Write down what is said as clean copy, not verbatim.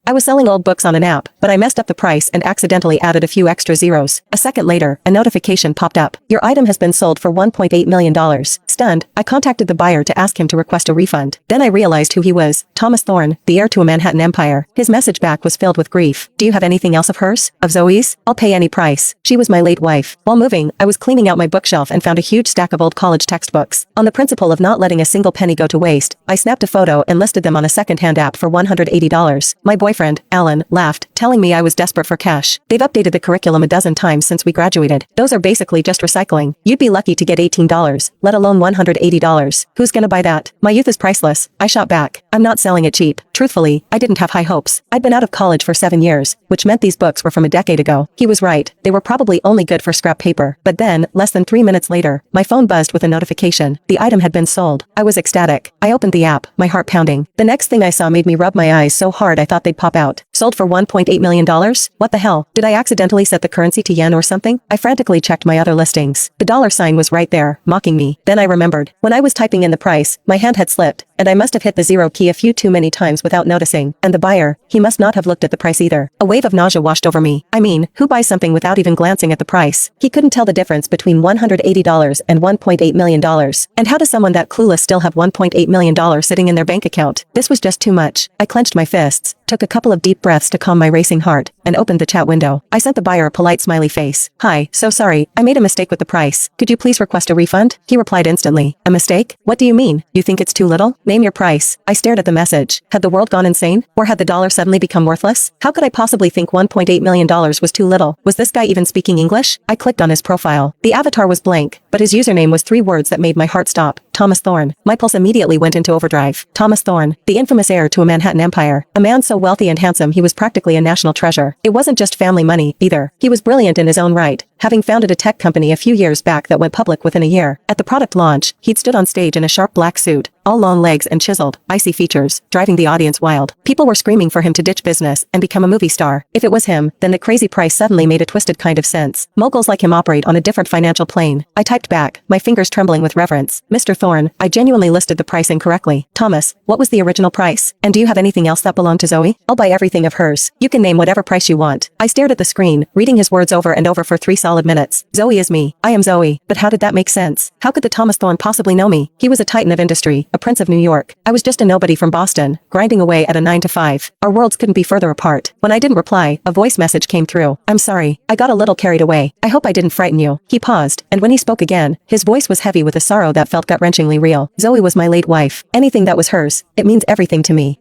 I was selling old books on an app, but I messed up the price and accidentally added a few extra zeros. A second later, a notification popped up. Your item has been sold for $1.8 million. Stunned, I contacted the buyer to ask him to request a refund. Then I realized who he was, Thomas Thorne, the heir to a Manhattan empire. His message back was filled with grief. Do you have anything else of hers? Of Zoe's? I'll pay any price. She was my late wife. While moving, I was cleaning out my bookshelf and found a huge stack of old college textbooks. On the principle of not letting a single penny go to waste, I snapped a photo and listed them on a second-hand app for $180. My boyfriend, Alan, laughed, telling me I was desperate for cash. They've updated the curriculum a dozen times since we graduated. Those are basically just recycling. You'd be lucky to get $18, let alone $180. Who's gonna buy that? My youth is priceless. I shot back. I'm not selling it cheap. Truthfully, I didn't have high hopes. I'd been out of college for 7 years, which meant these books were from a decade ago. He was right. They were probably only good for scrap paper. But then, less than 3 minutes later, my phone buzzed with a notification. The item had been sold. I was ecstatic. I opened the app, my heart pounding. The next thing I saw made me rub my eyes so hard I thought they'd pop out. Sold for $1.8 million? What the hell? Did I accidentally set the currency to yen or something? I frantically checked my other listings. The dollar sign was right there, mocking me. Then I remembered. When I was typing in the price, my hand had slipped, and I must have hit the zero key a few too many times without noticing. And the buyer, he must not have looked at the price either. A wave of nausea washed over me. I mean, who buys something without even glancing at the price? He couldn't tell the difference between $180 and $1.8 million. And how does someone that clueless still have $1.8 million sitting in their bank account? This was just too much. I clenched my fists, took a couple of deep breaths to calm my racing heart, and opened the chat window. I sent the buyer a polite smiley face. Hi, so sorry, I made a mistake with the price. Could you please request a refund? He replied instantly. A mistake? What do you mean? You think it's too little? Name your price. I stared at the message. Had the world gone insane? Or had the dollar suddenly become worthless? How could I possibly think $1.8 million was too little? Was this guy even speaking English? I clicked on his profile. The avatar was blank, but his username was 3 words that made my heart stop. Thomas Thorne. My pulse immediately went into overdrive. Thomas Thorne, the infamous heir to a Manhattan empire. A man so wealthy and handsome he was practically a national treasure. It wasn't just family money, either. He was brilliant in his own right, having founded a tech company a few years back that went public within a year. At the product launch, he'd stood on stage in a sharp black suit, all long legs and chiseled, icy features, driving the audience wild. People were screaming for him to ditch business and become a movie star. If it was him, then the crazy price suddenly made a twisted kind of sense. Moguls like him operate on a different financial plane. I typed back, my fingers trembling with reverence. Mr. Thorne, I genuinely listed the price incorrectly. Thomas, what was the original price? And do you have anything else that belonged to Zoe? I'll buy everything of hers. You can name whatever price you want. I stared at the screen, reading his words over and over for 3 solid minutes. Zoe is me. I am Zoe. But how did that make sense? How could the Thomas Thorne possibly know me? He was a titan of industry, a prince of New York. I was just a nobody from Boston, grinding away at a 9 to 5. Our worlds couldn't be further apart. When I didn't reply, a voice message came through. I'm sorry. I got a little carried away. I hope I didn't frighten you. He paused, and when he spoke again, his voice was heavy with a sorrow that felt gut-wrenchingly real. Zoe was my late wife. Anything that was hers, it means everything to me.